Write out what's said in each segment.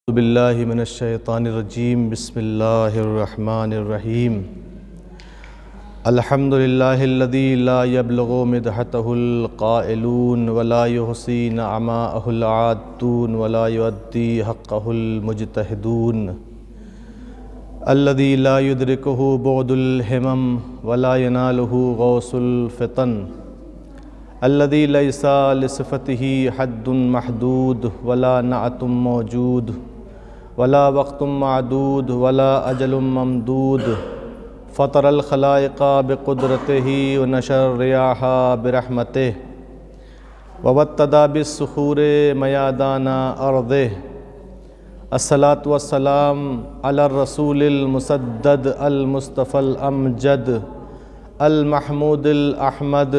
اعوذ باللہ من الشیطان الرجیم بسم اللہ الرحمن الرحیم الحمدللہ الذی لا یبلغ مدحتہ القائلون ولا یحصی نعماءہ العادون ولا یؤدی حقہ المجتہدون الذی لا یدرکہ بعد الہمم ولا ینالہ غوث الفطن الذی لیس لصفتہ حد محدود ولا نعت موجود ولا وقت معدود ولا اجل ممدود فطر الخلائق بقدرتہ ونشر الریاح برحمتہ ووطد بالصخور میادان ارضہ الصلاۃ والسلام علی الرسول المسدد المصطفى الامجد المحمود الاحمد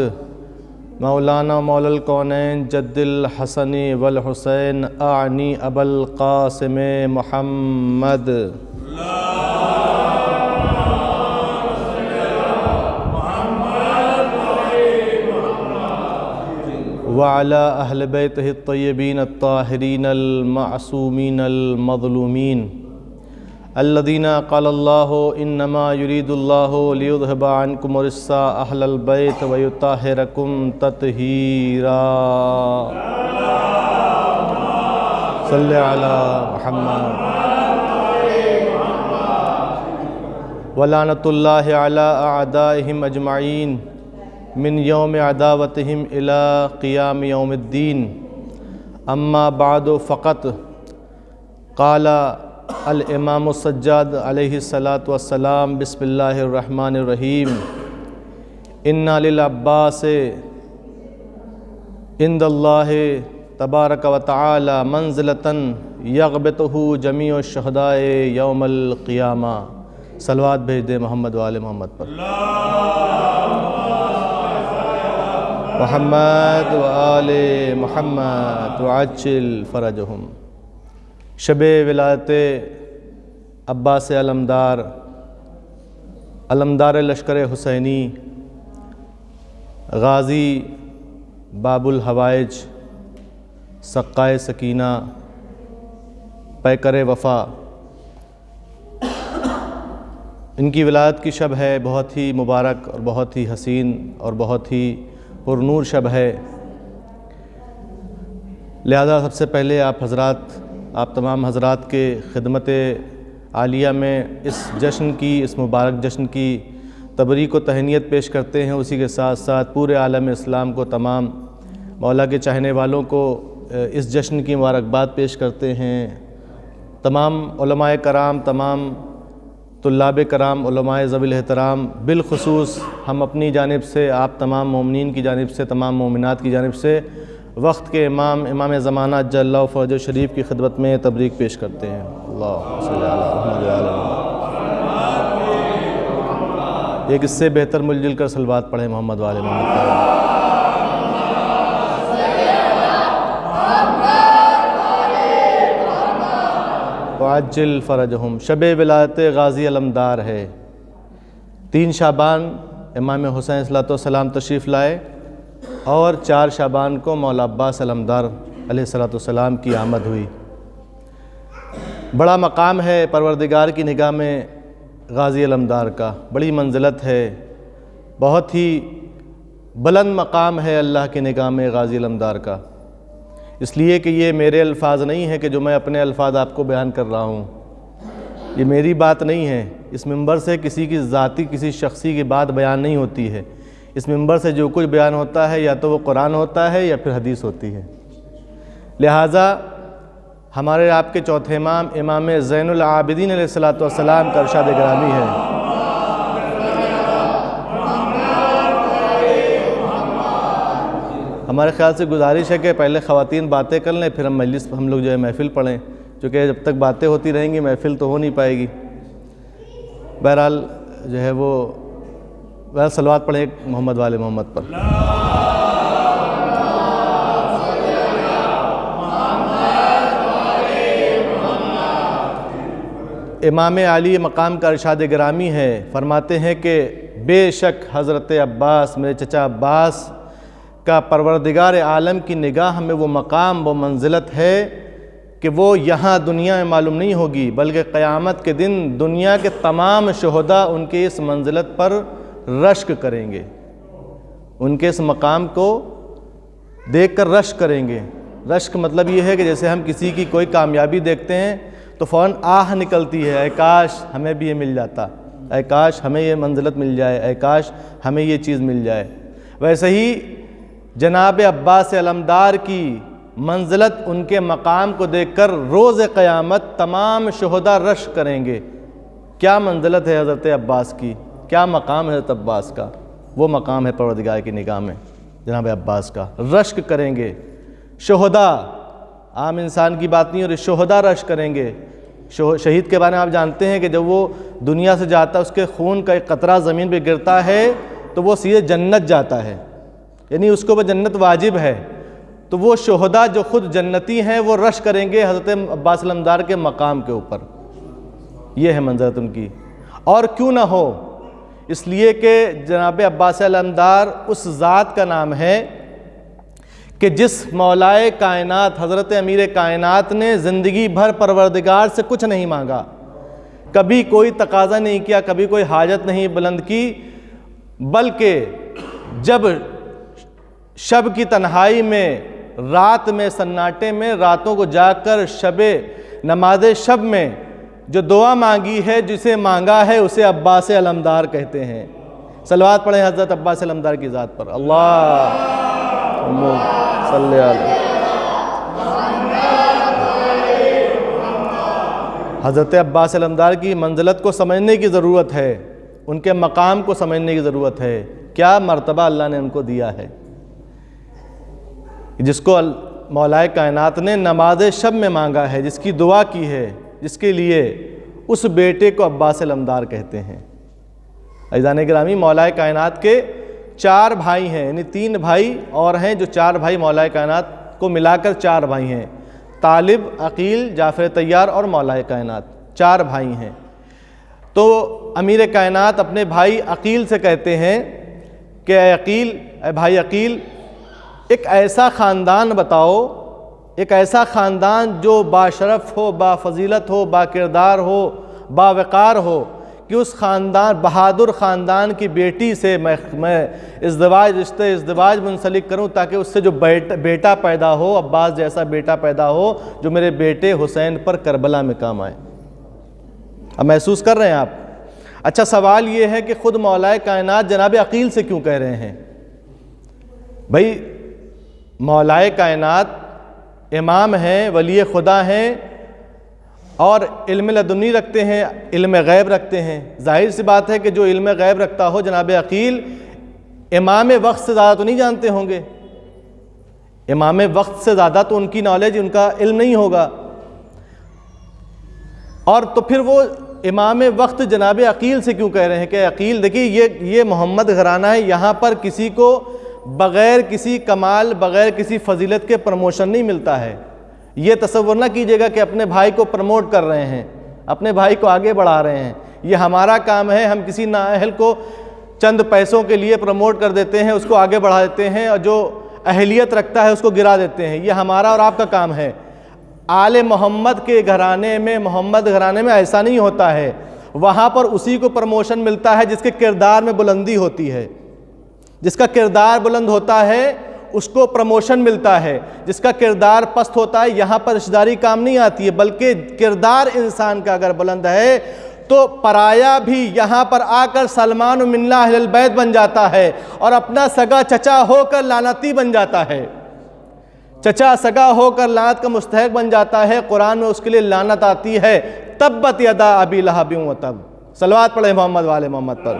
مولانا مولا الکونین جد الحسن والحسین اعنی ابا القاسم محمد وعلى اہل بیتہ الطیبین الطاہرین المعصومین المظلومین الذین قال اللہ انما یرید اللہ لیذہب عنکم الرجس اہل البیت ویطہرکم تطہیرا صلی علی محمد ولعنۃ اللہ علی اعدائہم اجمعین من یوم عداوتہم الی قیام یوم الدین اما بعد فقط قال الامام السجاد علیہ الصلاۃ والسلام بسم اللہ الرحمن الرحیم انا للعباس عند اللہ تبارک و تعالی منزلۃ یغبطہ جمیع الشہداء یوم القیامہ۔ صلوات بھیج دیں محمد وآل محمد پر۔ محمد وآل محمد وعجل فرجہم۔ شب ولادت عباس علمدار لشکر حسینی، غازی باب الحوائج، سقائے سکینہ، پیکر وفا، ان کی ولادت کی شب ہے، بہت ہی مبارک اور بہت ہی حسین اور بہت ہی پرنور شب ہے۔ لہذا سب سے پہلے آپ تمام حضرات کے خدمت عالیہ میں اس جشن کی، اس مبارک جشن کی تبریک و تہنیت پیش کرتے ہیں۔ اسی کے ساتھ ساتھ پورے عالم اسلام کو، تمام مولا کے چاہنے والوں کو اس جشن کی مبارکباد پیش کرتے ہیں۔ تمام علماء کرام، تمام طلاب کرام، علماء ذوی الاحترام، بالخصوص ہم اپنی جانب سے، آپ تمام مومنین کی جانب سے، تمام مومنات کی جانب سے وقت کے امام زمانہ جل اللہ فرجہ شریف کی خدمت میں تبریک پیش کرتے ہیں۔ اللہ صلی علی محمد وعلی محمد۔ ایک اس سے بہتر مل جل کر صلوات پڑھیں محمد وعلی محمد۔ وعجل فرجہم۔ شب ولادت غازی علمدار ہے۔ 3 شعبان امام حسین علیہ السلام تشریف لائے اور 4 شعبان کو مولا عباس علمدار علیہ السلام کی آمد ہوئی۔ بڑا مقام ہے پروردگار کی نگاہ میں غازی علمدار کا، بڑی منزلت ہے، بہت ہی بلند مقام ہے اللہ کی نگاہ میں غازی علمدار کا، اس لیے کہ یہ میرے الفاظ نہیں ہیں کہ جو میں اپنے الفاظ آپ کو بیان کر رہا ہوں، یہ میری بات نہیں ہے۔ اس منبر سے کسی کی ذاتی، کسی شخصی کی بات بیان نہیں ہوتی ہے۔ اس منبر سے جو کچھ بیان ہوتا ہے یا تو وہ قرآن ہوتا ہے یا پھر حدیث ہوتی ہے۔ لہٰذا ہمارے آپ کے چوتھے امام، امام زین العابدین علیہ السلام کا ارشاد گرامی ہے۔ ہمارے خیال سے گزارش ہے کہ پہلے خواتین باتیں کر لیں، پھر ہم لوگ جو ہے محفل پڑھیں، چونکہ جب تک باتیں ہوتی رہیں گی محفل تو ہو نہیں پائے گی۔ بہرحال جو ہے وہ صلوات پڑھیں محمد وآل محمد پر۔ امام عالی مقام کا ارشاد گرامی ہے، فرماتے ہیں کہ بے شک حضرت عباس، میرے چچا عباس کا پروردگار عالم کی نگاہ میں وہ مقام، وہ منزلت ہے کہ وہ یہاں دنیا میں معلوم نہیں ہوگی، بلکہ قیامت کے دن دنیا کے تمام شہداء ان کے اس منزلت پر رشک کریں گے، ان کے اس مقام کو دیکھ کر رشک کریں گے۔ رشک مطلب یہ ہے کہ جیسے ہم کسی کی کوئی کامیابی دیکھتے ہیں تو فوراً آہ نکلتی ہے، اے کاش ہمیں بھی یہ مل جاتا، اے کاش ہمیں یہ منزلت مل جائے، اے کاش ہمیں یہ چیز مل جائے۔ ویسے ہی جناب عباس علمدار کی منزلت، ان کے مقام کو دیکھ کر روز قیامت تمام شہداء رشک کریں گے۔ کیا منزلت ہے حضرت عباس کی، کیا مقام ہے حضرت عباس کا، وہ مقام ہے پروردگار کی نگاہ میں جناب عباس کا۔ رشک کریں گے شہداء، عام انسان کی بات نہیں، اور شہداء رشک کریں گے۔ شہید کے بارے میں آپ جانتے ہیں کہ جب وہ دنیا سے جاتا ہے، اس کے خون کا ایک قطرہ زمین پہ گرتا ہے تو وہ سیدھے جنت جاتا ہے، یعنی اس کو وہ جنت واجب ہے۔ تو وہ شہداء جو خود جنتی ہیں وہ رشک کریں گے حضرت عباس علمدار کے مقام کے اوپر، یہ ہے منزلت ان کی۔ اور کیوں نہ ہو، اس لیے کہ جناب عباس علمدار اس ذات کا نام ہے کہ جس مولائے کائنات حضرت امیر کائنات نے زندگی بھر پروردگار سے کچھ نہیں مانگا، کبھی کوئی تقاضا نہیں کیا، کبھی کوئی حاجت نہیں بلند کی، بلکہ جب شب کی تنہائی میں، رات میں، سناٹے میں، راتوں کو جاگ کر شب نماز شب میں جو دعا مانگی ہے، جسے مانگا ہے، اسے عباس علمدار کہتے ہیں۔ صلوات پڑھیں حضرت عباس علمدار کی ذات پر، اللہم صلی علیہ۔ حضرت عباس علمدار کی منزلت کو سمجھنے کی ضرورت ہے، ان کے مقام کو سمجھنے کی ضرورت ہے، کیا مرتبہ اللہ نے ان کو دیا ہے، جس کو مولائے کائنات نے نماز شب میں مانگا ہے، جس کی دعا کی ہے، جس کے لیے اس بیٹے کو عباس علمدار کہتے ہیں۔ عزیزان گرامی، مولائے کائنات کے 4 بھائی ہیں، یعنی 3 بھائی اور ہیں جو 4 بھائی، مولائے کائنات کو ملا کر 4 بھائی ہیں، طالب، عقیل، جعفر طیار اور مولائے کائنات، 4 بھائی ہیں۔ تو امیر کائنات اپنے بھائی عقیل سے کہتے ہیں کہ اے عقیل، اے بھائی عقیل، ایک ایسا خاندان بتاؤ، ایک ایسا خاندان جو باشرف ہو، با فضیلت ہو، با کردار ہو، با وقار ہو، کہ اس خاندان، بہادر خاندان کی بیٹی سے میں ازدواج منسلک کروں، تاکہ اس سے جو بیٹا پیدا ہو، عباس جیسا بیٹا پیدا ہو، جو میرے بیٹے حسین پر کربلا میں کام آئے۔ اب محسوس کر رہے ہیں آپ؟ اچھا، سوال یہ ہے کہ خود مولائے کائنات جناب عقیل سے کیوں کہہ رہے ہیں؟ بھائی مولائے کائنات امام ہیں، ولی خدا ہیں، اور علم لدنی رکھتے ہیں، علم غیب رکھتے ہیں۔ ظاہر سی بات ہے کہ جو علم غیب رکھتا ہو جناب عقیل، امام وقت سے زیادہ تو نہیں جانتے ہوں گے، امام وقت سے زیادہ تو ان کی نالج، ان کا علم نہیں ہوگا، اور تو پھر وہ امام وقت جناب عقیل سے کیوں کہہ رہے ہیں کہ عقیل؟ دیکھیے یہ محمد گھرانہ ہے، یہاں پر کسی کو بغیر کسی کمال، بغیر کسی فضیلت کے پروموشن نہیں ملتا ہے۔ یہ تصور نہ کیجیے گا کہ اپنے بھائی کو پروموٹ کر رہے ہیں، اپنے بھائی کو آگے بڑھا رہے ہیں، یہ ہمارا کام ہے، ہم کسی نااہل کو چند پیسوں کے لیے پروموٹ کر دیتے ہیں، اس کو آگے بڑھا دیتے ہیں، اور جو اہلیت رکھتا ہے اس کو گرا دیتے ہیں، یہ ہمارا اور آپ کا کام ہے۔ آل محمد کے گھرانے میں، محمد گھرانے میں ایسا نہیں ہوتا ہے، وہاں پر اسی کو پروموشن ملتا ہے جس کے کردار میں بلندی ہوتی ہے، جس کا کردار بلند ہوتا ہے اس کو پروموشن ملتا ہے، جس کا کردار پست ہوتا ہے یہاں پر رشتہ داری کام نہیں آتی ہے، بلکہ کردار انسان کا اگر بلند ہے تو پرایا بھی یہاں پر آ کر سلمان من اہل البیت بن جاتا ہے، اور اپنا سگا چچا ہو کر لعنتی بن جاتا ہے، چچا سگا ہو کر لعنت کا مستحق بن جاتا ہے۔ قرآن میں اس کے لیے لعنت آتی ہے، تبت یدا ابی لہب وتب۔ صلوات پڑھیں محمد والے محمد پر،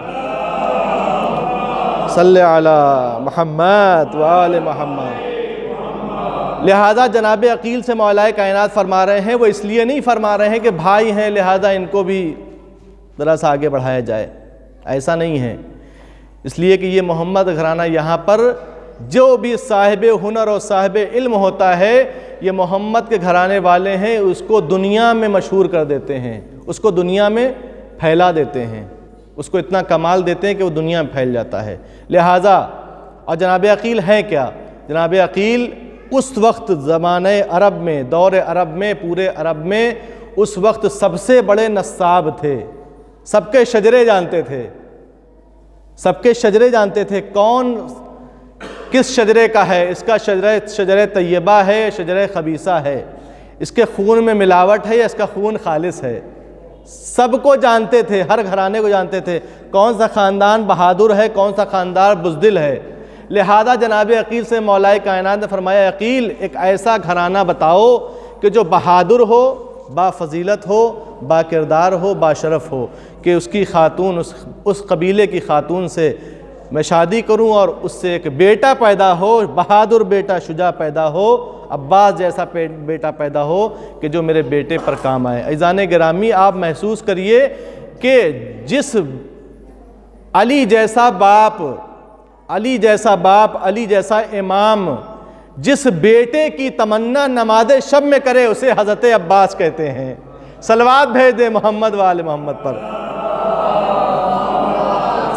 صلی علی محمد وآل محمد۔ لہذا جناب عقیل سے مولائے کائنات فرما رہے ہیں، وہ اس لیے نہیں فرما رہے ہیں کہ بھائی ہیں لہذا ان کو بھی ذرا سا آگے بڑھایا جائے، ایسا نہیں ہے، اس لیے کہ یہ محمد گھرانہ یہاں پر جو بھی صاحب ہنر اور صاحب علم ہوتا ہے، یہ محمد کے گھرانے والے ہیں، اس کو دنیا میں مشہور کر دیتے ہیں، اس کو دنیا میں پھیلا دیتے ہیں، اس کو اتنا کمال دیتے ہیں کہ وہ دنیا میں پھیل جاتا ہے۔ لہٰذا اور جناب عقیل ہیں کیا؟ جناب عقیل اس وقت زمانہ عرب میں، دور عرب میں، پورے عرب میں اس وقت سب سے بڑے نصاب تھے، سب کے شجرے جانتے تھے، سب کے شجرے جانتے تھے کون کس شجرے کا ہے، اس کا شجرہ طیبہ ہے، شجرہ خبیثہ ہے، اس کے خون میں ملاوٹ ہے یا اس کا خون خالص ہے، سب کو جانتے تھے، ہر گھرانے کو جانتے تھے کون سا خاندان بہادر ہے، کون سا خاندان بزدل ہے۔ لہذا جناب عقیل سے مولا کائنات نے فرمایا عقیل ایک ایسا گھرانہ بتاؤ کہ جو بہادر ہو، با فضیلت ہو، با کردار ہو، با شرف ہو، کہ اس کی خاتون اس قبیلے کی خاتون سے میں شادی کروں اور اس سے ایک بیٹا پیدا ہو، بہادر بیٹا شجاع پیدا ہو، عباس جیسا بیٹا پیدا ہو کہ جو میرے بیٹے پر کام آئے۔ عزیزان گرامی آپ محسوس کریے کہ جس علی جیسا باپ، علی جیسا امام جس بیٹے کی تمنا نماز شب میں کرے اسے حضرت عباس کہتے ہیں۔ صلوات بھیج دے محمد وآل محمد پر،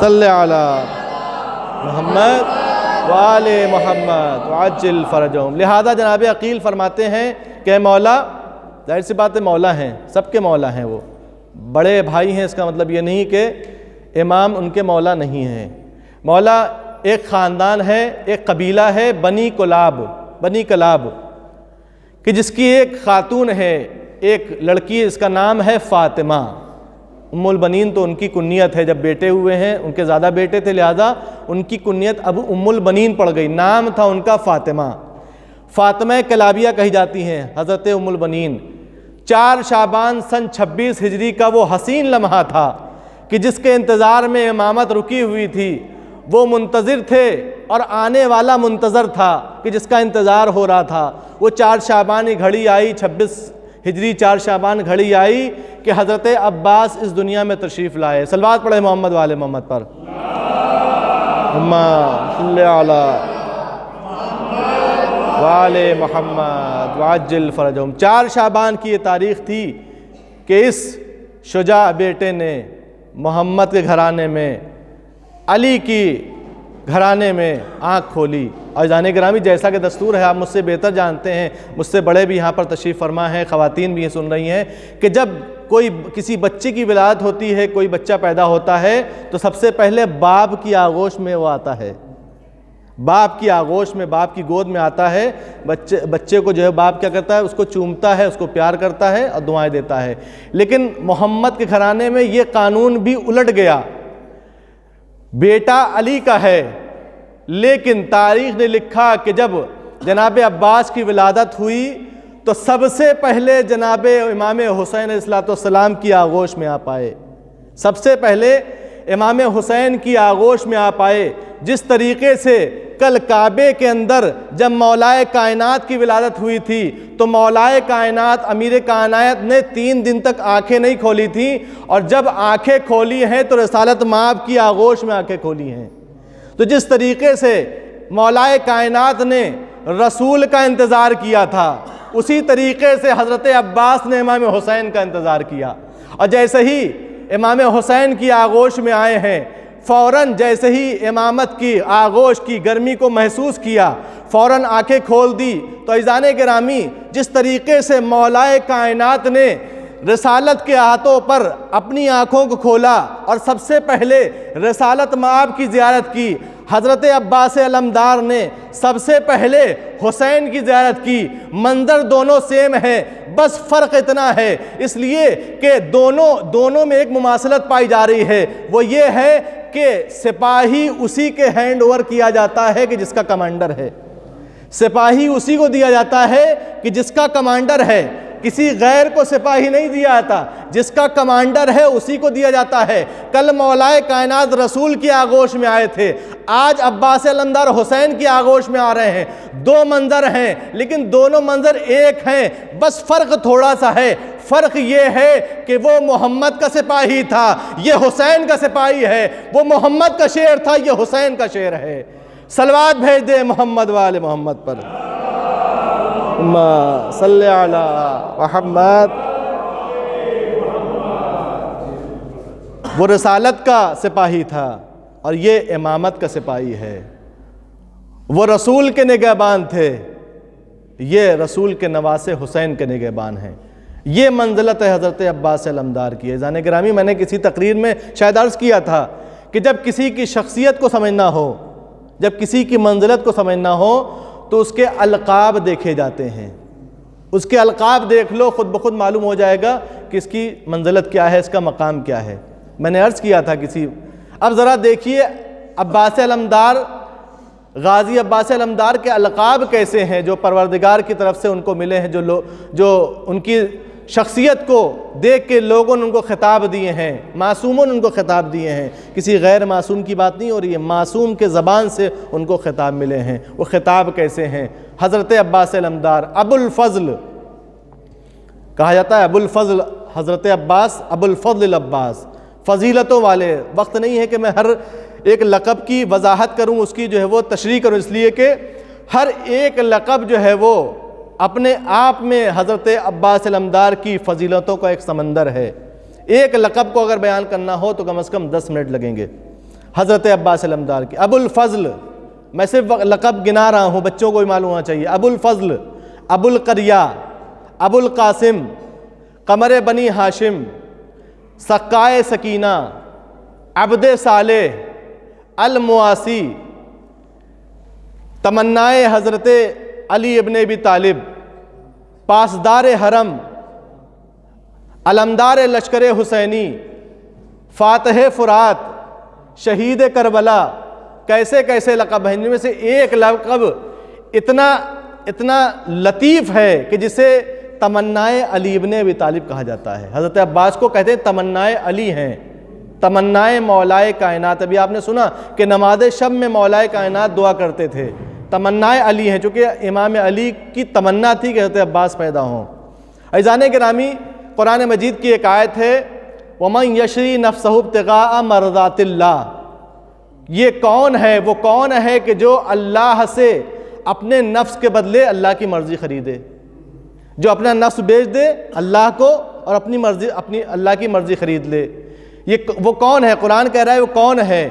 صلی علی محمد وآل محمد وعجل فرجہم۔ لہذا جناب عقیل فرماتے ہیں کہ مولا، ظاہر سی بات ہے مولا ہیں، سب کے مولا ہیں، وہ بڑے بھائی ہیں، اس کا مطلب یہ نہیں کہ امام ان کے مولا نہیں ہیں۔ مولا ایک خاندان ہے، ایک قبیلہ ہے بنی کلاب کہ جس کی ایک خاتون ہے، ایک لڑکی، اس کا نام ہے فاطمہ۔ ام البنین تو ان کی کنیت ہے، جب بیٹے ہوئے ہیں ان کے زیادہ بیٹے تھے لہذا ان کی کنیت اب ام البنین پڑ گئی، نام تھا ان کا فاطمہ کلابیہ کہی جاتی ہیں حضرت ام البنین۔ 4 شعبان سن 26 ہجری کا وہ حسین لمحہ تھا کہ جس کے انتظار میں امامت رکی ہوئی تھی، وہ منتظر تھے اور آنے والا منتظر تھا کہ جس کا انتظار ہو رہا تھا۔ وہ 4 شعبان گھڑی آئی، 26 ہجری 4 شعبان گھڑی آئی کہ حضرت عباس اس دنیا میں تشریف لائے۔ صلوات پڑھے محمد وآل محمد پر، اللہم صلی علی وآل محمد وعجل فرجہم۔ 4 شعبان کی یہ تاریخ تھی کہ اس شجاع بیٹے نے محمد کے گھرانے میں، علی کی گھرانے میں آنکھ کھولی۔ اور جانے گرامی جیسا کہ دستور ہے، آپ مجھ سے بہتر جانتے ہیں، مجھ سے بڑے بھی یہاں پر تشریف فرما ہیں، خواتین بھی یہ سن رہی ہیں کہ جب کسی بچے کی ولادت ہوتی ہے، کوئی بچہ پیدا ہوتا ہے تو سب سے پہلے باپ کی آغوش میں وہ آتا ہے، باپ کی آغوش میں، باپ کی گود میں آتا ہے۔ بچے کو جو ہے باپ کیا کرتا ہے، اس کو چومتا ہے، اس کو پیار کرتا ہے اور دعائیں دیتا ہے۔ لیکن محمد کے گھرانے میں یہ قانون بھی الٹ گیا، بیٹا علی کا ہے، لیکن تاریخ نے لکھا کہ جب جناب عباس کی ولادت ہوئی تو سب سے پہلے جناب امام حسین علیہ السلام کی آغوش میں آ پائے، سب سے پہلے امام حسین کی آغوش میں آ پائے۔ جس طریقے سے کل کعبے کے اندر جب مولا کائنات کی ولادت ہوئی تھی تو مولا کائنات امیر کائنات نے 3 دن تک آنکھیں نہیں کھولی تھیں، اور جب آنکھیں کھولی ہیں تو رسالت مآب کی آغوش میں آنکھیں کھولی ہیں۔ تو جس طریقے سے مولا کائنات نے رسول کا انتظار کیا تھا، اسی طریقے سے حضرت عباس نے امام حسین کا انتظار کیا، اور جیسے ہی امام حسین کی آغوش میں آئے ہیں، فوراً جیسے ہی امامت کی آغوش کی گرمی کو محسوس کیا، فوراً آنکھیں کھول دی۔ تو عزیزان گرامی جس طریقے سے مولا کائنات نے رسالت کے ہاتھوں پر اپنی آنکھوں کو کھولا اور سب سے پہلے رسالت مآب کی زیارت کی، حضرت عباس علمدار نے سب سے پہلے حسین کی زیارت کی۔ منظر دونوں سیم ہے، بس فرق اتنا ہے اس لیے کہ دونوں میں ایک مماثلت پائی جا رہی ہے، وہ یہ ہے کہ سپاہی اسی کے ہینڈ اوور کیا جاتا ہے کہ جس کا کمانڈر ہے، سپاہی اسی کو دیا جاتا ہے کہ جس کا کمانڈر ہے، کسی غیر کو سپاہی نہیں دیا جاتا، جس کا کمانڈر ہے اسی کو دیا جاتا ہے۔ کل مولا کائنات رسول کی آغوش میں آئے تھے، آج عباس علمدار حسین کی آغوش میں آ رہے ہیں۔ 2 منظر ہیں لیکن دونوں منظر ایک ہیں، بس فرق تھوڑا سا ہے۔ فرق یہ ہے کہ وہ محمد کا سپاہی تھا، یہ حسین کا سپاہی ہے، وہ محمد کا شعر تھا، یہ حسین کا شعر ہے۔ صلوات بھیج دے محمد وآل محمد پر، اللہم صلی علی محمد۔ وہ رسالت کا سپاہی تھا اور یہ امامت کا سپاہی ہے، وہ رسول کے نگہبان تھے، یہ رسول کے نواسے حسین کے نگہبان ہیں۔ یہ منزلت ہے حضرت عباس علمدار کی۔ عزیزان گرامی، میں نے کسی تقریر میں شاید عرض کیا تھا کہ جب کسی کی شخصیت کو سمجھنا ہو، جب کسی کی منزلت کو سمجھنا ہو تو اس کے القاب دیکھے جاتے ہیں۔ اس کے القاب دیکھ لو، خود بخود معلوم ہو جائے گا کہ اس کی منزلت کیا ہے، اس کا مقام کیا ہے۔ میں نے عرض کیا تھا اب ذرا دیکھیے عباس علمدار، غازی عباس علمدار کے القاب کیسے ہیں جو پروردگار کی طرف سے ان کو ملے ہیں، جو ان کی شخصیت کو دیکھ کے لوگوں نے ان کو خطاب دیے ہیں، معصوموں نے ان کو خطاب دیے ہیں۔ کسی غیر معصوم کی بات نہیں ہو رہی ہے، معصوم کے زبان سے ان کو خطاب ملے ہیں۔ وہ خطاب کیسے ہیں؟ حضرت عباس علمدار ابو الفضل کہا جاتا ہے، ابو الفضل حضرت عباس، ابو الفضل العباس، فضیلتوں والے۔ وقت نہیں ہے کہ میں ہر ایک لقب کی وضاحت کروں، اس کی جو ہے وہ تشریح کروں، اس لیے کہ ہر ایک لقب جو ہے وہ اپنے آپ میں حضرت عباس علمدار کی فضیلتوں کا ایک سمندر ہے۔ ایک لقب کو اگر بیان کرنا ہو تو کم از کم 10 منٹ لگیں گے۔ حضرت عباس علمدار کی ابو الفضل، میں صرف لقب گنا رہا ہوں، بچوں کو بھی معلوم ہونا چاہیے۔ ابو الفضل، ابو القریہ، ابو القاسم، قمر بنی ہاشم، سقائے سکینہ، عبد صالح، المواسی، تمنائے حضرت علی ابن ابی طالب، پاسدار حرم، علمدار لشکر حسینی، فاتح فرات، شہید کربلا۔ کیسے کیسے لقب ہیں، ان میں سے ایک لقب اتنا لطیف ہے کہ جسے تمنائے علی ابن ابی طالب کہا جاتا ہے۔ حضرت عباس کو کہتے ہیں تمنائے علی ہیں، تمنائے مولائے کائنات۔ ابھی آپ نے سنا کہ نماز شب میں مولائے کائنات دعا کرتے تھے، تمنائے علی ہیں، چونکہ امام علی کی تمنا تھی کہ حضرت عباس پیدا ہوں۔ عزیزان گرامی، قرآن مجید کی ایک آیت ہے وَمَنْ يَشْرِي نَفْسَهُ ابْتِغَاءَ مَرْضَاتِ اللَّهِ۔ یہ کون ہے؟ وہ کون ہے کہ جو اللہ سے اپنے نفس کے بدلے اللہ کی مرضی خریدے، جو اپنا نفس بیچ دے اللہ کو اور اپنی اللہ کی مرضی خرید لے۔ وہ کون ہے؟ قرآن کہہ رہا ہے وہ کون ہے؟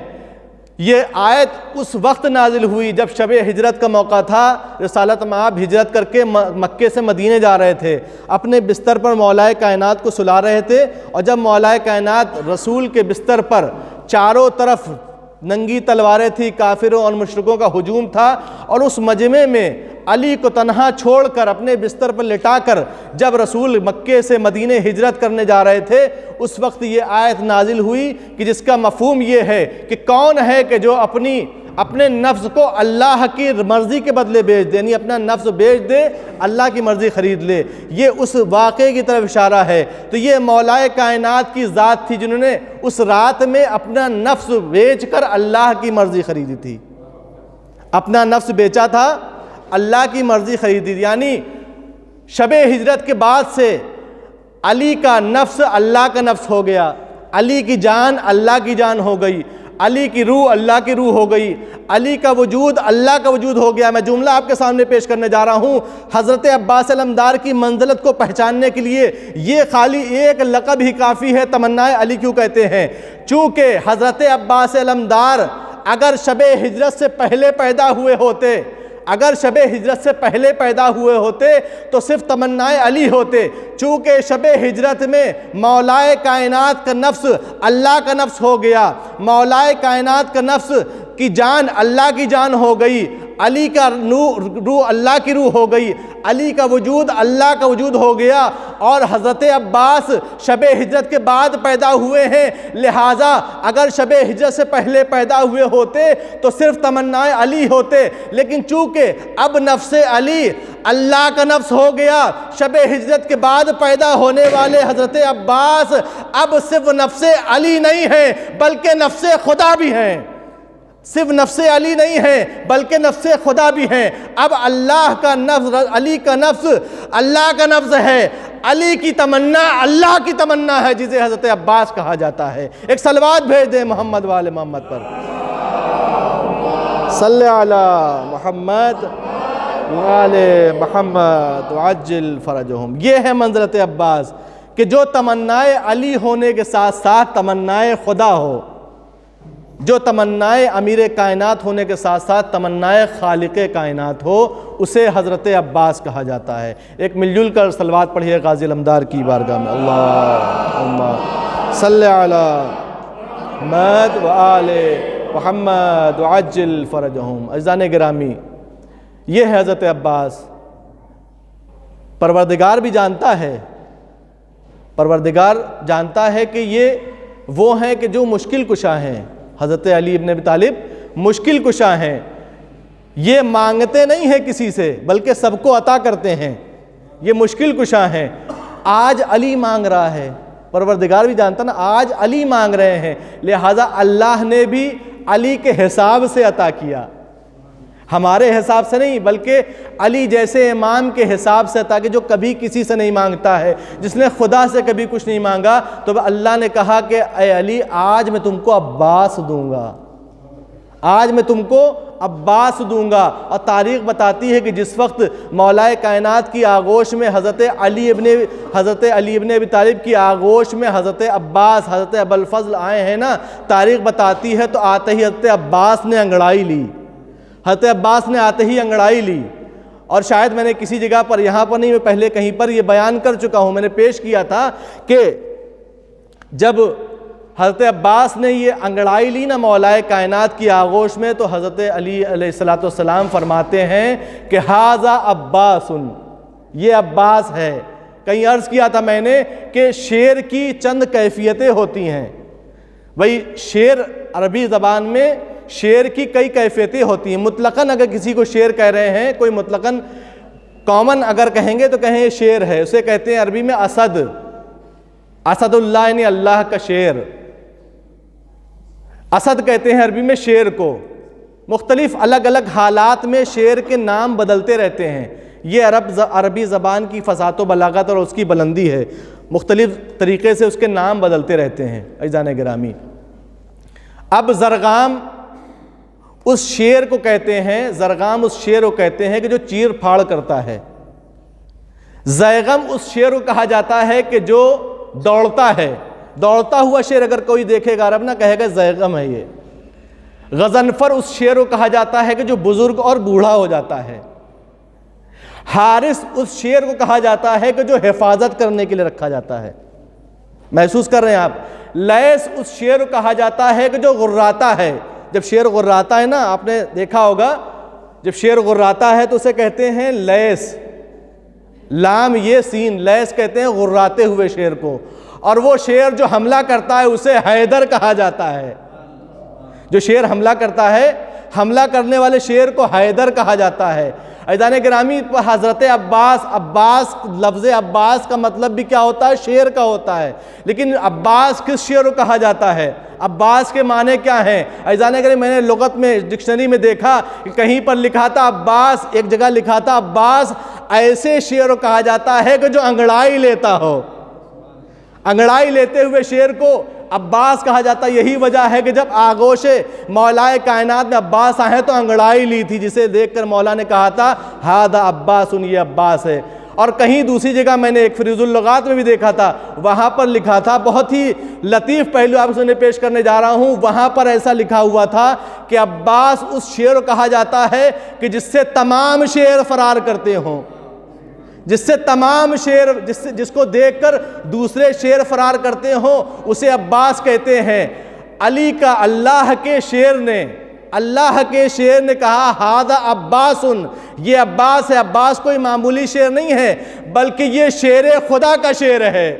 یہ آیت اس وقت نازل ہوئی جب شب ہجرت کا موقع تھا۔ رسالت مآب ہجرت کر کے مکے سے مدینے جا رہے تھے، اپنے بستر پر مولائے کائنات کو سلا رہے تھے، اور جب مولائے کائنات رسول کے بستر پر چاروں طرف ننگی تلواریں تھی، کافروں اور مشرکوں کا ہجوم تھا، اور اس مجمع میں علی کو تنہا چھوڑ کر اپنے بستر پر لٹا کر جب رسول مکے سے مدینے ہجرت کرنے جا رہے تھے، اس وقت یہ آیت نازل ہوئی کہ جس کا مفہوم یہ ہے کہ کون ہے کہ جو اپنے نفس کو اللہ کی مرضی کے بدلے بیچ دے، یعنی اپنا نفس بیچ دے، اللہ کی مرضی خرید لے۔ یہ اس واقعے کی طرف اشارہ ہے۔ تو یہ مولائے کائنات کی ذات تھی جنہوں نے اس رات میں اپنا نفس بیچ کر اللہ کی مرضی خریدی تھی، اپنا نفس بیچا تھا، اللہ کی مرضی خریدی تھی۔ یعنی شب ہجرت کے بعد سے علی کا نفس اللہ کا نفس ہو گیا، علی کی جان اللہ کی جان ہو گئی، علی کی روح اللہ کی روح ہو گئی، علی کا وجود اللہ کا وجود ہو گیا۔ میں جملہ آپ کے سامنے پیش کرنے جا رہا ہوں حضرت عباس علمدار کی منزلت کو پہچاننے کے لیے۔ یہ خالی ایک لقب ہی کافی ہے۔ تمنائے علی کیوں کہتے ہیں؟ چونکہ حضرت عباس علمدار اگر شب ہجرت سے پہلے پیدا ہوئے ہوتے، اگر شب ہجرت سے پہلے پیدا ہوئے ہوتے تو صرف تمنائے علی ہوتے۔ چونکہ شب ہجرت میں مولائے کائنات کا نفس اللہ کا نفس ہو گیا، مولائے کائنات کا نفس کی جان اللہ کی جان ہو گئی، علی کا روح اللہ کی روح ہو گئی، علی کا وجود اللہ کا وجود ہو گیا، اور حضرت عباس شب ہجرت کے بعد پیدا ہوئے ہیں۔ لہٰذا اگر شب ہجرت سے پہلے پیدا ہوئے ہوتے تو صرف تمنائے علی ہوتے، لیکن چونکہ اب نفس علی اللہ کا نفس ہو گیا، شب ہجرت کے بعد پیدا ہونے والے حضرت عباس اب صرف نفس علی نہیں ہیں بلکہ نفس خدا بھی ہیں، صرف نفس علی نہیں ہے بلکہ نفس خدا بھی ہیں۔ اب اللہ کا نفس، علی کا نفس اللہ کا نفس ہے، علی کی تمنا اللہ کی تمنا ہے، جسے حضرت عباس کہا جاتا ہے۔ ایک صلوات بھیج دیں محمد والے محمد پر، صلی علی محمد والے محمد وعجل فرجہم۔ یہ ہے منزلت عباس کہ جو تمنائے علی ہونے کے ساتھ ساتھ تمنائے خدا ہو۔ جو تمنائے امیر کائنات ہونے کے ساتھ ساتھ تمنائے خالق کائنات ہو، اسے حضرت عباس کہا جاتا ہے۔ ایک مل جل کر صلوات پڑھیے غازی علمدار کی بارگاہ میں، اللہم صلی علی محمد و آل محمد وعجل فرجہم۔ عزیزان گرامی، یہ ہے حضرت عباس۔ پروردگار بھی جانتا ہے، پروردگار جانتا ہے کہ یہ وہ ہیں کہ جو مشکل کشا ہیں۔ حضرت علی ابن ابی طالب مشکل کشا ہیں، یہ مانگتے نہیں ہیں کسی سے بلکہ سب کو عطا کرتے ہیں، یہ مشکل کشا ہیں۔ آج علی مانگ رہا ہے، پروردگار بھی جانتا نا، آج علی مانگ رہے ہیں، لہذا اللہ نے بھی علی کے حساب سے عطا کیا، ہمارے حساب سے نہیں بلکہ علی جیسے امام کے حساب سے عطا کہ جو کبھی کسی سے نہیں مانگتا ہے، جس نے خدا سے کبھی کچھ نہیں مانگا، تو اللہ نے کہا کہ اے علی آج میں تم کو عباس دوں گا، آج میں تم کو عباس دوں گا۔ اور تاریخ بتاتی ہے کہ جس وقت مولا کائنات کی آغوش میں حضرت علی ابن ابی طالب کی آغوش میں حضرت عباس، حضرت ابوالفضل آئے ہیں نا، تاریخ بتاتی ہے تو آتے ہی حضرت عباس نے انگڑائی لی، حضرت عباس نے آتے ہی انگڑائی لی۔ اور شاید میں نے کسی جگہ پر، یہاں پر نہیں، میں پہلے کہیں پر یہ بیان کر چکا ہوں، میں نے پیش کیا تھا کہ جب حضرت عباس نے یہ انگڑائی لی نا مولا کائنات کی آغوش میں، تو حضرت علی علیہ السلام فرماتے ہیں کہ ھذا عباس، یہ عباس ہے۔ کہیں عرض کیا تھا میں نے کہ شعر کی چند کیفیتیں ہوتی ہیں، بھئی شعر عربی زبان میں شعر کی کئی کیفیتیں ہوتی ہیں۔ مطلقاً اگر کسی کو شعر کہہ رہے ہیں، کوئی مطلقاً کامن اگر کہیں گے تو کہیں یہ شعر ہے، اسے کہتے ہیں عربی میں اسد، اسد اللہ یعنی اللہ کا شعر، اسد کہتے ہیں عربی میں شعر کو۔ مختلف الگ الگ حالات میں شعر کے نام بدلتے رہتے ہیں، یہ عربی زبان کی فصاحت و بلاغت اور اس کی بلندی ہے، مختلف طریقے سے اس کے نام بدلتے رہتے ہیں۔ عزیزان گرامی، اب زرغام اس شعر کو کہتے ہیں، زرغام اس شعر کو کہتے ہیں کہ جو چیر پھاڑ کرتا ہے۔ زیغم اس شعر کو کہا جاتا ہے کہ جو دوڑتا ہے، دوڑتا ہوا شعر اگر کوئی دیکھے گا عرب نہ کہے گا زیغم ہے یہ۔ غضنفر اس شعر کو کہا جاتا ہے کہ جو بزرگ اور بوڑھا ہو جاتا ہے۔ حارث اس شعر کو کہا جاتا ہے کہ جو حفاظت کرنے کے لیے رکھا جاتا ہے۔ محسوس کر رہے ہیں آپ؟ لیس اس شعر کو کہا جاتا ہے کہ جو غراتا ہے۔ جب شعر غراتا ہے نا، آپ نے دیکھا ہوگا، جب شعر غراتا ہے تو اسے کہتے ہیں لیس، لام یہ سین، لیس کہتے ہیں غراتے ہوئے شعر کو۔ اور وہ شعر جو حملہ کرتا ہے اسے حیدر کہا جاتا ہے۔ جو شعر حملہ کرتا ہے، حملہ کرنے والے شعر کو حیدر کہا جاتا ہے۔ عزیزان گرامی، حضرت عباس لفظ عباس کا مطلب بھی کیا ہوتا ہے؟ شعر کا ہوتا ہے، لیکن عباس کس شعر کو کہا جاتا ہے؟ عباس کے معنی کیا ہیں؟ عزیزان گرامی، میں نے لغت میں ڈکشنری میں دیکھا کہ کہیں پر لکھا تھا عباس، ایک جگہ لکھا تھا عباس ایسے شعر کو کہا جاتا ہے کہ جو انگڑائی لیتا ہو۔ انگڑائی لیتے ہوئے شعر کو عباس کہا جاتا ہے۔ یہی وجہ ہے کہ جب آغوش مولا کائنات میں عباس آئے تو انگڑائی لی تھی، جسے دیکھ کر مولا نے کہا تھا ھذا عباس، یہ عباس ہے۔ اور کہیں دوسری جگہ میں نے ایک فریض اللغات میں بھی دیکھا تھا، وہاں پر لکھا تھا، بہت ہی لطیف پہلو آپ سے پیش کرنے جا رہا ہوں، وہاں پر ایسا لکھا ہوا تھا کہ عباس اس شعر کو کہا جاتا ہے کہ جس سے تمام شعر فرار کرتے ہوں، جس سے تمام شعر، جس کو دیکھ کر دوسرے شعر فرار کرتے ہوں، اسے عباس کہتے ہیں۔ علی کا اللہ کے شعر نے کہا ھذا عباس، یہ عباس ہے۔ عباس کوئی معمولی شعر نہیں ہے بلکہ یہ شعر خدا کا شعر ہے،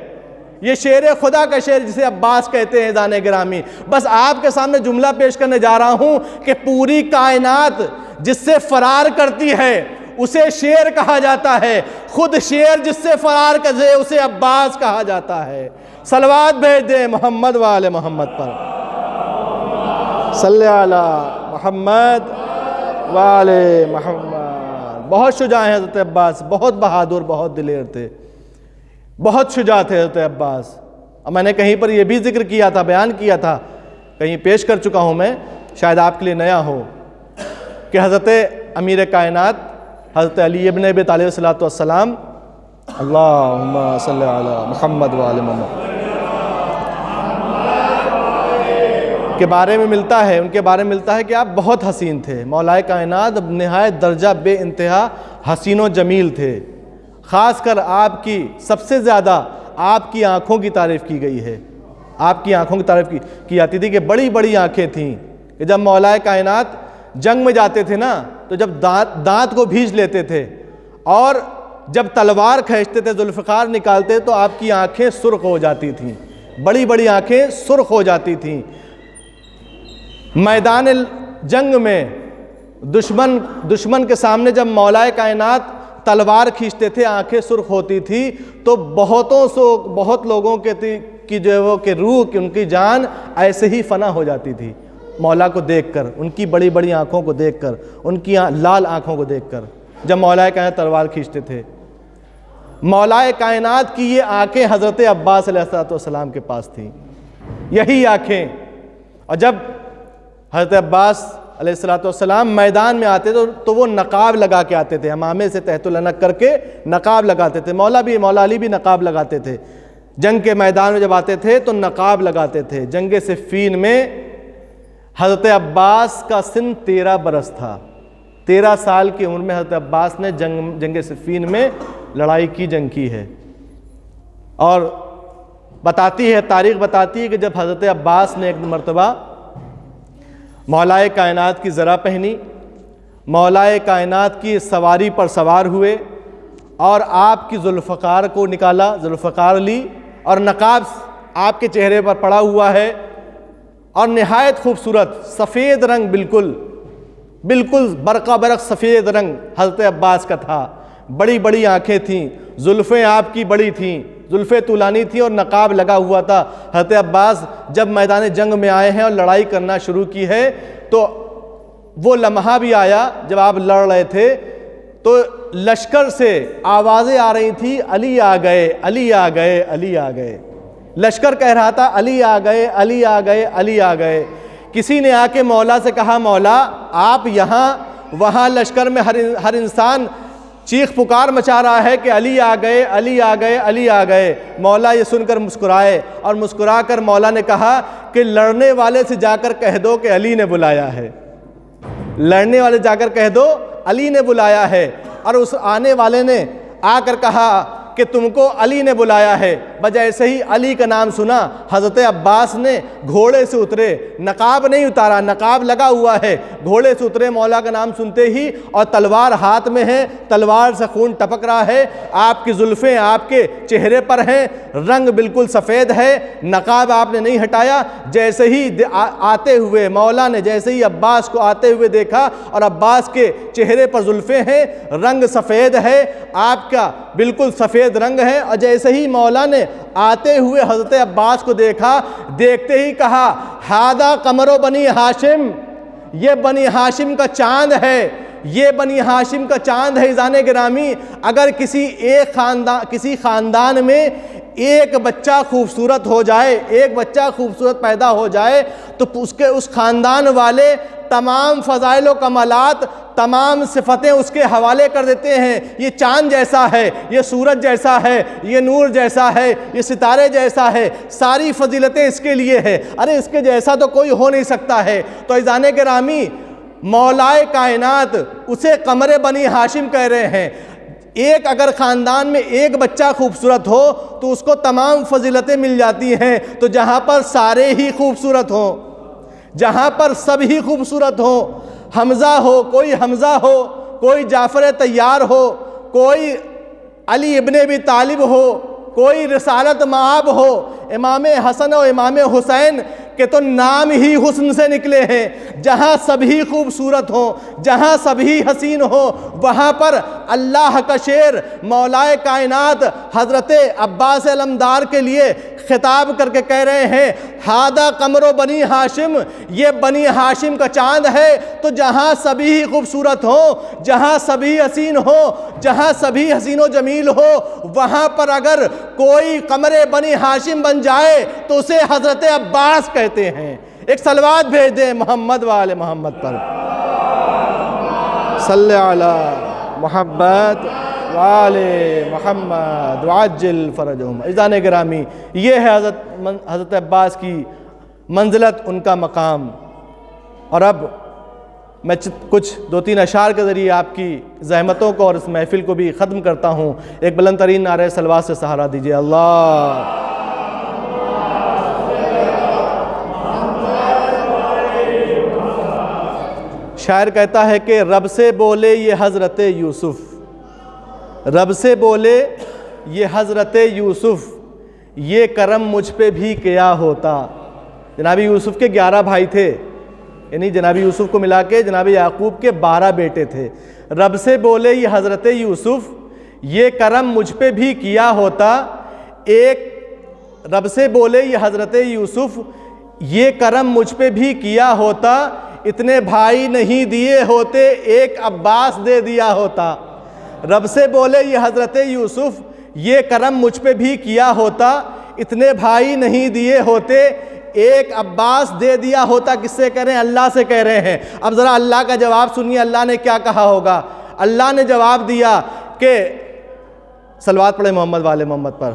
یہ شعر خدا کا شعر جسے عباس کہتے ہیں۔ عزیزان گرامی، بس آپ کے سامنے جملہ پیش کرنے جا رہا ہوں کہ پوری کائنات جس سے فرار کرتی ہے اسے شعر کہا جاتا ہے، خود شعر جس سے فرار کرے اسے عباس کہا جاتا ہے۔ صلوات بھیج دیں محمد وآل محمد پر، صلی علی محمد وآل محمد۔ بہت شجاع ہیں حضرت عباس، بہت بہادر، بہت دلیر تھے، بہت شجاع تھے حضرت عباس۔ اور میں نے کہیں پر یہ بھی ذکر کیا تھا، بیان کیا تھا، کہیں پیش کر چکا ہوں میں، شاید آپ کے لیے نیا ہو، کہ حضرت امیر کائنات حضرت علی ابن ابی طالب علیہ السلام، اللہم صلی علی محمد وآل محمد، کے بارے میں ملتا ہے، ان کے بارے میں ملتا ہے کہ آپ بہت حسین تھے، مولا کائنات نہایت درجہ بے انتہا حسین و جمیل تھے۔ خاص کر آپ کی سب سے زیادہ آپ کی آنکھوں کی تعریف کی گئی ہے، آپ کی آنکھوں کی تعریف کی جاتی تھی کہ بڑی بڑی آنکھیں تھیں، کہ جب مولا کائنات جنگ میں جاتے تھے نا تو جب دانت کو بھیج لیتے تھے اور جب تلوار کھینچتے تھے، ذوالفقار نکالتے تو آپ کی آنکھیں سرخ ہو جاتی تھیں، بڑی بڑی آنکھیں سرخ ہو جاتی تھیں۔ میدان جنگ میں دشمن کے سامنے جب مولا کائنات تلوار کھینچتے تھے، آنکھیں سرخ ہوتی تھی تو بہت لوگوں کی جو ہے وہ کہ روح کی ان کی جان ایسے ہی فنا ہو جاتی تھی مولا کو دیکھ کر، ان کی بڑی بڑی آنکھوں کو دیکھ کر، ان کی لال آنکھوں کو دیکھ کر جب مولا کائنات تلوار کھینچتے تھے۔ مولا کائنات کی یہ آنکھیں حضرت عباس علیہ السلام کے پاس تھیں، یہی آنکھیں۔ اور جب حضرت عباس علیہ السلام میدان میں آتے تو وہ نقاب لگا کے آتے تھے، امامے سے تحت العنق کر کے نقاب لگاتے تھے۔ مولا علی بھی نقاب لگاتے تھے، جنگ کے میدان میں جب آتے تھے تو نقاب لگاتے تھے۔ جنگ صفین میں حضرت عباس کا سن 13 برس تھا، 13 سال کی عمر میں حضرت عباس نے جنگ صفین میں لڑائی کی، جنگ کی ہے۔ اور تاریخ بتاتی ہے کہ جب حضرت عباس نے ایک مرتبہ مولا کائنات کی زرہ پہنی، مولا کائنات کی سواری پر سوار ہوئے اور آپ کی ذوالفقار کو نکالا، ذوالفقار لی اور نقاب آپ کے چہرے پر پڑا ہوا ہے اور نہایت خوبصورت سفید رنگ، بالکل برقع برق سفید رنگ حضرت عباس کا تھا، بڑی بڑی آنکھیں تھیں، زلفیں آپ کی بڑی تھیں، زلفیں طولانی تھیں اور نقاب لگا ہوا تھا۔ حضرت عباس جب میدان جنگ میں آئے ہیں اور لڑائی کرنا شروع کی ہے تو وہ لمحہ بھی آیا جب آپ لڑ رہے تھے تو لشکر سے آوازیں آ رہی تھی، علی آ گئے، علی آ گئے، علی آ گئے۔ لشکر کہہ رہا تھا علی آ گئے، علی آ گئے، علی آ گئے۔ کسی نے آ کے مولا سے کہا، مولا آپ یہاں وہاں لشکر میں ہر انسان چیخ پکار مچا رہا ہے کہ علی آ گئے، علی آ گئے، علی آ گئے۔ مولا یہ سن کر مسکرائے اور مسکرا کر مولا نے کہا کہ لڑنے والے سے جا کر کہہ دو کہ علی نے بلایا ہے، لڑنے والے جا کر کہہ دو علی نے بلایا ہے۔ اور اس آنے والے نے آ کر کہا کہ تم کو علی نے بلایا ہے۔ بجیسے ہی علی کا نام سنا، حضرت عباس نے گھوڑے سے اترے، نقاب نہیں اتارا، نقاب لگا ہوا ہے، گھوڑے سے اترے مولا کا نام سنتے ہی اور تلوار ہاتھ میں ہے، تلوار سے خون ٹپک رہا ہے، آپ کی زلفیں آپ کے چہرے پر ہیں، رنگ بالکل سفید ہے، نقاب آپ نے نہیں ہٹایا۔ جیسے ہی آتے ہوئے مولا نے جیسے ہی عباس کو آتے ہوئے دیکھا اور عباس کے چہرے پر زلفیں ہیں، رنگ سفید ہے، آپ کا بالکل سفید رنگ ہے، اور جیسے ہی مولا نے آتے ہوئے حضرت عباس کو دیکھا، دیکھتے ہی کہا ہادہ قمر بنی ہاشم، یہ بنی ہاشم کا چاند ہے، یہ بنی ہاشم کا چاند ہے۔ عزیزان گرامی، اگر کسی خاندان میں ایک بچہ خوبصورت ہو جائے، ایک بچہ خوبصورت پیدا ہو جائے تو اس خاندان والے تمام فضائل و کمالات، تمام صفتیں اس کے حوالے کر دیتے ہیں۔ یہ چاند جیسا ہے، یہ سورج جیسا ہے، یہ نور جیسا ہے، یہ ستارے جیسا ہے، ساری فضیلتیں اس کے لیے ہے، ارے اس کے جیسا تو کوئی ہو نہیں سکتا ہے۔ تو عزیزان گرامی، مولا کائنات اسے قمر بنی ہاشم کہہ رہے ہیں۔ ایک اگر خاندان میں ایک بچہ خوبصورت ہو تو اس کو تمام فضیلتیں مل جاتی ہیں، تو جہاں پر سارے ہی خوبصورت ہوں، جہاں پر سب ہی خوبصورت ہوں، حمزہ ہو، کوئی حمزہ ہو، کوئی جعفر طیار ہو، کوئی علی ابن ابی طالب ہو، کوئی رسالت مآب ہو، امام حسن و امام حسین کہ تو نام ہی حسن سے نکلے ہیں۔ جہاں سبھی خوبصورت ہوں، جہاں سبھی حسین ہوں، وہاں پر اللہ کا شعر مولا کائنات حضرت عباس علمدار کے لیے خطاب کر کے کہہ رہے ہیں، ہادہ قمر بنی ہاشم، یہ بنی ہاشم کا چاند ہے۔ تو جہاں سبھی خوبصورت ہوں، جہاں سبھی حسین ہوں، جہاں سبھی حسین و جمیل ہو، وہاں پر اگر کوئی قمر بنی ہاشم بن جائے تو اسے حضرت عباس کہتے ہیں۔ ایک صلوات بھیج دیں محمد وآل محمد پر، صلی علی محمد وآل محمد وعجل فرجہم۔ عزیزان گرامی، یہ ہے حضرت عباس کی منزلت ان کا مقام۔ اور اب میں کچھ 2-3 اشعار کے ذریعے آپ کی زحمتوں کو اور اس محفل کو بھی ختم کرتا ہوں۔ ایک بلند ترین نعرہ صلوات سے سہارا دیجیے، اللہ۔ شاعر کہتا ہے کہ رب سے بولے یہ حضرت یوسف، رب سے بولے یہ حضرت یوسف، یہ کرم مجھ پہ بھی کیا ہوتا۔ جناب یوسف کے 11 بھائی تھے، یعنی جناب یوسف کو ملا کے جناب یعقوب کے 12 بیٹے تھے۔ رب سے بولے یہ حضرت یوسف، یہ کرم مجھ پہ بھی کیا ہوتا۔ رب سے بولے یہ حضرت یوسف، یہ کرم مجھ پہ بھی کیا ہوتا۔ اتنے بھائی نہیں دیے ہوتے، ایک عباس دے دیا ہوتا۔ رب سے بولے یہ حضرت یوسف، یہ کرم مجھ پہ بھی کیا ہوتا۔ اتنے بھائی نہیں دیے ہوتے، ایک عباس دے دیا ہوتا۔ کس سے کہہ رہے ہیں؟ اللہ سے کہہ رہے ہیں۔ اب ذرا اللہ کا جواب سنیے، اللہ نے کیا کہا ہوگا۔ اللہ نے جواب دیا کہ صلوات پڑھیں محمد والے محمد پر۔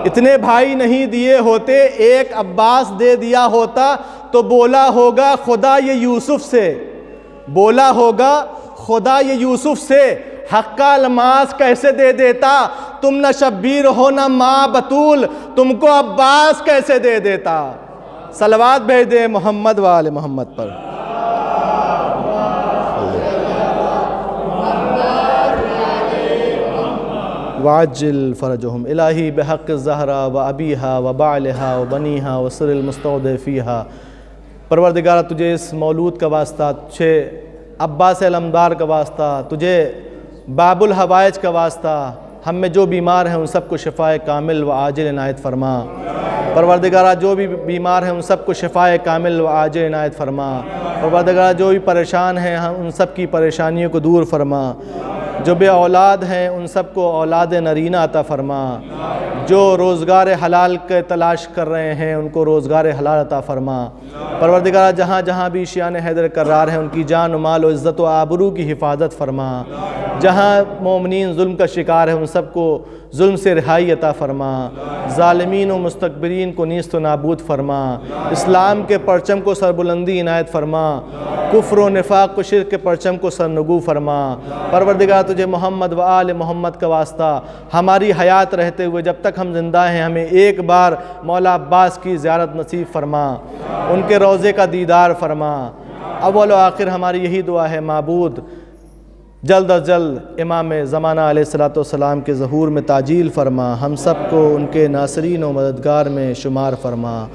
اتنے بھائی نہیں دیے ہوتے، ایک عباس دے دیا ہوتا۔ تو بولا ہوگا خدا یہ یوسف سے، بولا ہوگا خدا یہ یوسف سے، حق کا الماس کیسے دے دیتا۔ تم نہ شبیر ہو نہ ماں بطول، تم کو عباس کیسے دے دیتا۔ صلوات بھیج دے محمد والے محمد پر۔ وعجل فرجهم الہی بحق الزہرا و ابیہا و بعلہا و بنیہا و سر المستودع فیہا۔ پروردگارہ تجھے اس مولود کا واسطہ، تجھے عباس علمدار کا واسطہ، تجھے باب الحوائج کا واسطہ، ہم میں جو بیمار ہیں ان سب کو شفائے کامل و عاجل عنایت فرما۔ پروردگارہ جو بھی بیمار ہیں ان سب کو شفائے کامل و عاجل عنایت فرما۔ پروردگارہ جو بھی پریشان ہیں ان سب کی پریشانیوں کو دور فرما۔ جو بے اولاد ہیں ان سب کو اولاد نرینہ عطا فرما۔ جو روزگار حلال کے تلاش کر رہے ہیں ان کو روزگار حلال عطا فرما۔ پروردگارہ جہاں جہاں بھی شیعان حیدر کرار ہیں ان کی جان و مال و عزت و آبرو کی حفاظت فرما۔ جہاں مومنین ظلم کا شکار ہیں ان سب کو ظلم سے رہائی عطا فرما۔ ظالمین و مستکبرین کو نیست و نابود فرما۔ اسلام کے پرچم کو سربلندی عنایت فرما۔ کفر و نفاق و شرک کے پرچم کو سرنگو فرما۔ پروردگار تجھے محمد و آل محمد کا واسطہ ہماری حیات رہتے ہوئے جب تک ہم زندہ ہیں ہمیں ایک بار مولا عباس کی زیارت نصیب فرما، ان کے روضے کا دیدار فرما۔ اول و آخر ہماری یہی دعا ہے، معبود جلد از جلد امام زمانہ علیہ السلام کے ظہور میں تعجیل فرما، ہم سب کو ان کے ناصرین و مددگار میں شمار فرما۔